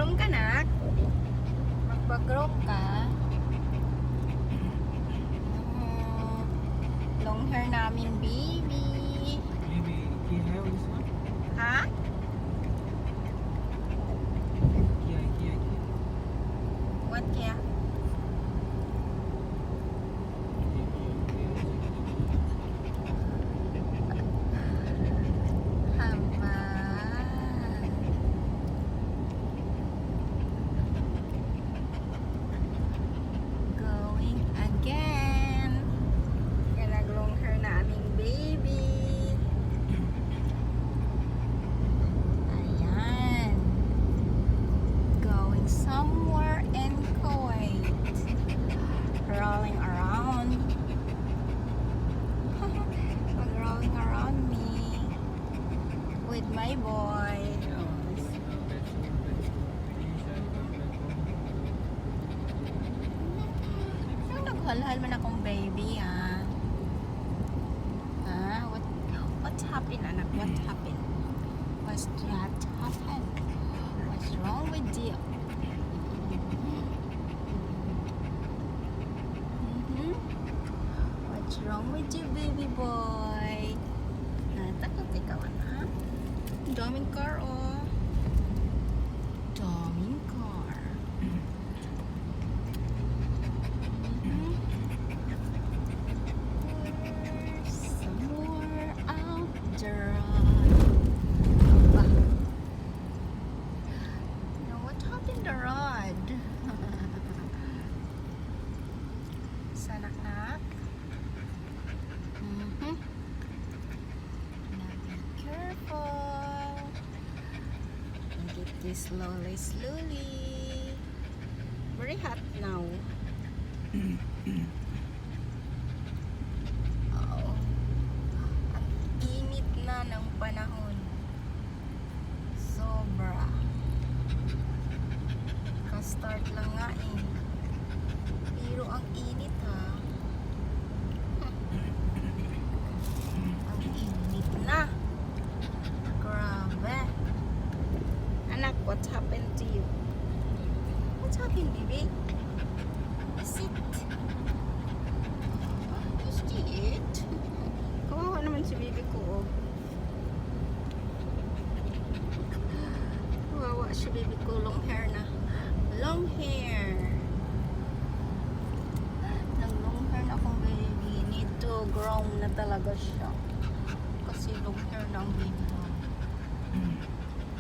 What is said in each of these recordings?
Magpa-groom ka, nak? Magpa-groom ka? Long hair namin, baby. Maybe Kia have this one? Ha? Kia. What kaya? Haba. Going again. Yan ang long hair na aming baby. Ayan. Going somewhere in Kuwait. Rolling around. Rolling around me with my boy. Yung naghalhal man akong baby, ha? Ha? What happened, anak? What happened? What's that happened? What's wrong with you? What's wrong with you, baby boy? Takot ikaw, ha? Daming car, oh. Daming car. Somewhere out there. Aba. Now, what happened to Rod? Sanak-nak. Now be careful. Get this slowly. Very hot now. Oh. Ang init na ng panahon. Sobra. Ka-start lang nga eh. Pero ang init, ha. Ang init na. Grabe. Anak, what happened to you? What's happened, baby? Is it? Is it? Kawawa naman si baby ko, oh. Kawawa si baby ko. Long hair na. Long hair. Nag-long hair na akong baby. Need to grow na talaga siya. Kasi long hair na ang baby ko.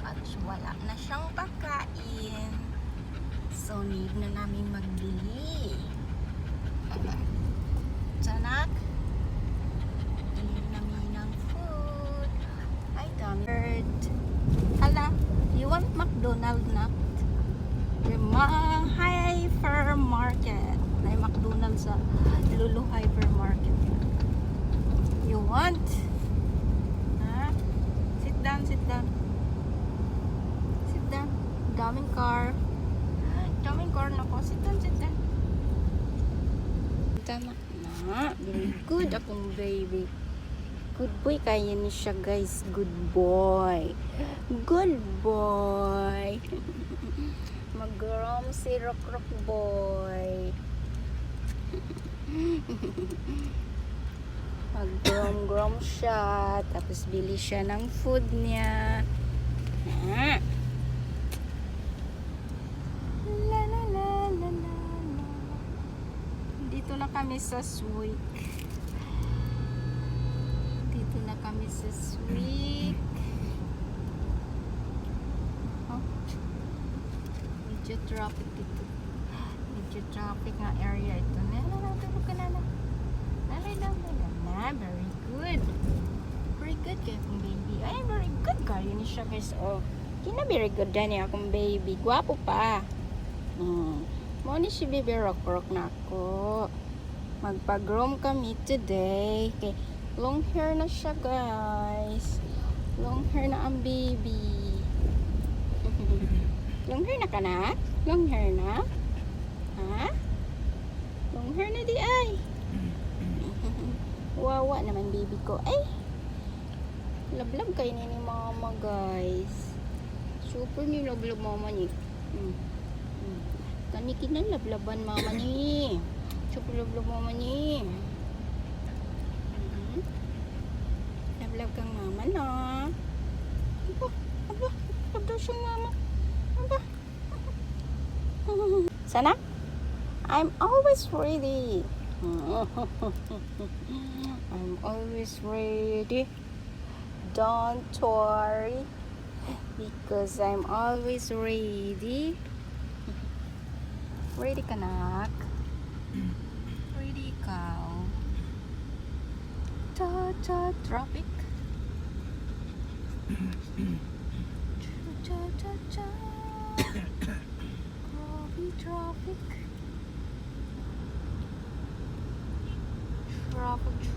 At wala na siyang pagkain. So, need na namin magbili. Sanak, need namin ng food. Ay, dami. Hala, you want McDonald's na? Hypermarket. May McDonald's sa Lulu Hypermarket. You want? Ha? Sit down. Sit down. Daming car. Daming car na po. Sit down. Tama na. Very good akong baby. Good boy kaya ni siya, guys. Good boy. Mag-grom si Rock boy. Mag-grom siya. Tapos bili siya ng food niya. Dito na kami sa Swick. Oh. Medyo traffic dito. Medyo traffic nga area ito. Tulog ka na. Very good. Very good kaya akong baby. Ay, very good kayo ni siya, guys. Oh, kina very good na niya akong baby. Gwapo pa. Mo ni si baby rock na ako. Magpa-groom kami today. Okay. Long hair na siya, guys. Long hair na ang baby. Long hair na ka na? Long hair na? Ha? Long hair na di ay. Wawa naman baby ko. Ay! Lablab kayo ni mama, guys. Super ni lablab mama niya. Mm. Mm. Kani kinalablaban mama ni. Lablab mama ni. Mm. Lablab kang mama no. Aba, lablab siyang mama. Aba. Sana? I'm always ready. I'm always ready. Don't worry, because I'm always ready. Ready ka, nak? Ready ikaw? Traffic. Traffic.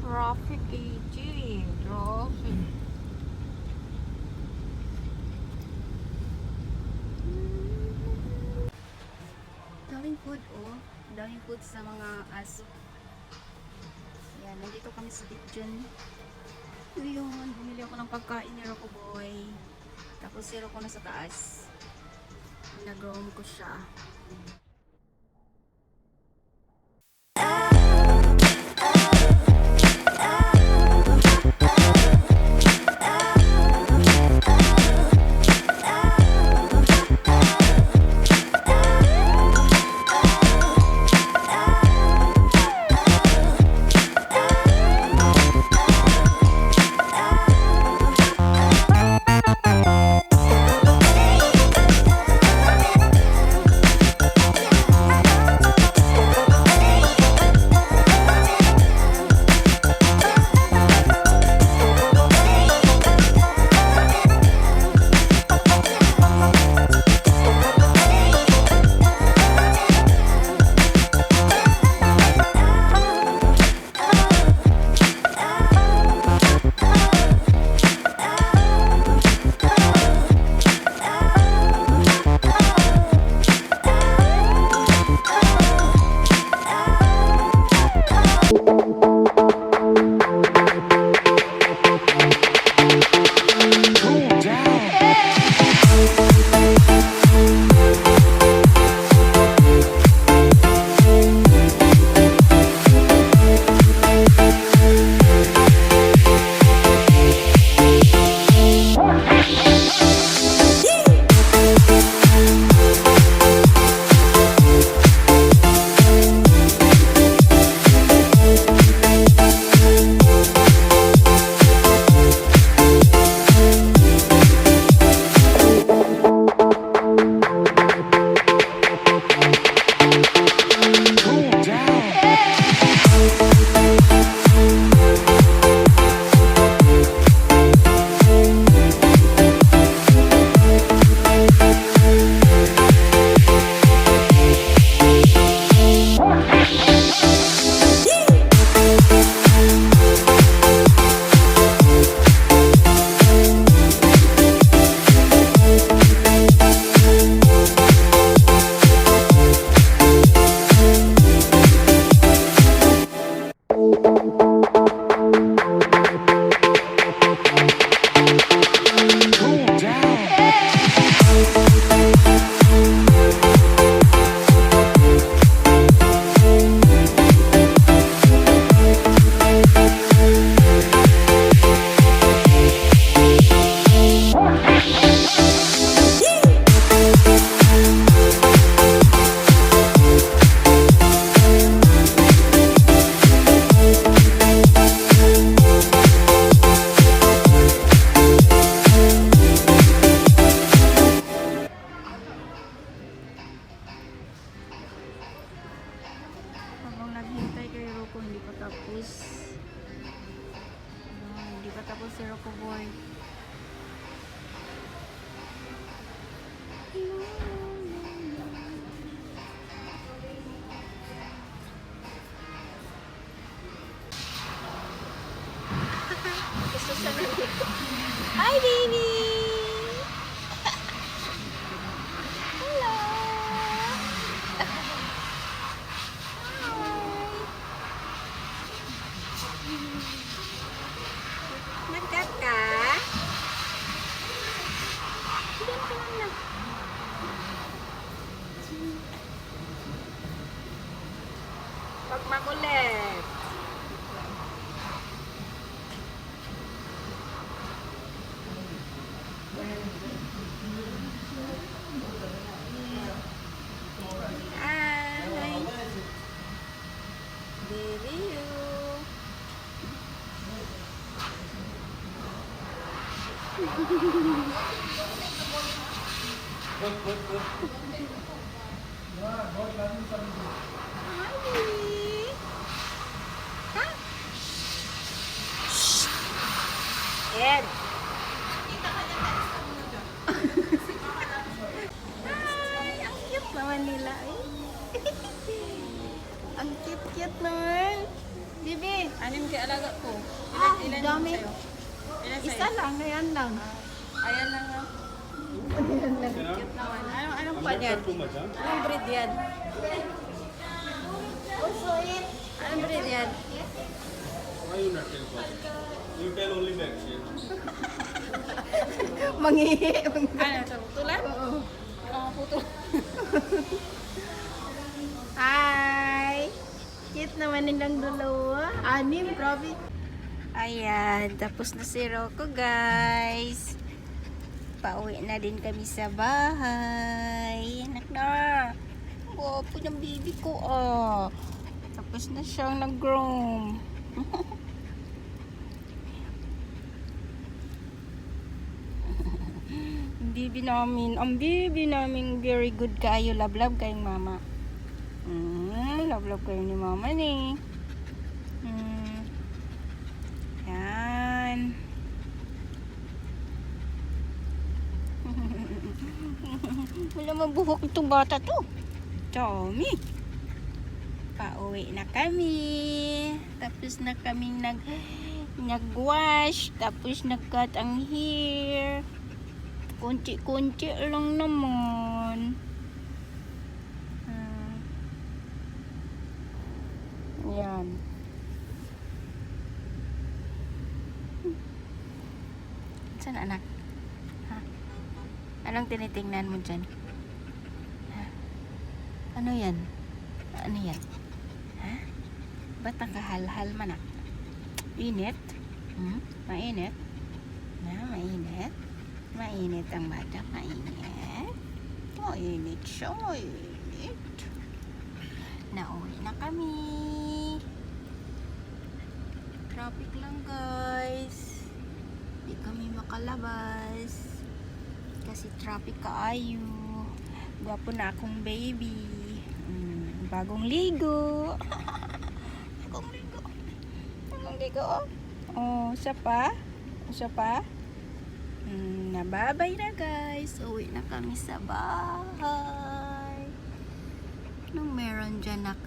Traffic, AJ. Traffic. Daming food, oh. Daming food sa mga aso. Yan, nandito kami sa kitchen. Ayun, bumili ako ng pagkain ni Rocco Boy. Tapos si Rocco na sa taas. Nag-roam ko siya. makulit. Hi. Baby you. Hi, baby. Ha? Shh. Ed. Ay, ang cute naman nila eh. Ang cute-cute naman. Bibi. Anim kay alaga ko. Ilan dami. Ilan Isa lang, ayan lang. Ayan lang ha. Ayan lang. Cute naman. Anong pa yan? Anong breed yan? Oh, sweet. Anong breed yan? Why you not tell first? You tell only the action. Mangihi. Ano ito? Tulan? Oo. Mga puto. Hi! Cute naman nilang dalawa. Anim, grabe. Ayan, tapos na si Rocco, guys. Pauwi na din kami sa bahay. Anak na. Guwapo ng baby ko, oh. Tapos na siyang nag-groom. Ang baby namin very good kayo. Love kayong mama. Love kayo ni mama ni. Yan. Wala mabuhok itong bata to. Tommy. Pauwi na kami. Tapos na kaming nag-wash. Tapos nag-cut ang hair. Kunti-kunti lang naman. Yan. Saan anak? Ha? Anong tinitingnan mo dyan? Ha? Ano yan? Ano yan? Ha? Ba't nakahal-hal manak? Init? Mainit? Mainit? Mainit ang bata, mainit. Mainit siya, mainit. Nauwi na kami. Traffic lang, guys. Di kami makalabas. Kasi traffic kaayo. Gwapo na akong baby. Bagong ligo. Bagong ligo. Bagong ligo, oh. Oh, isa pa? Isa pa? Nababay na, guys. Uwi na kami sa bahay. Anong meron dyan, nak?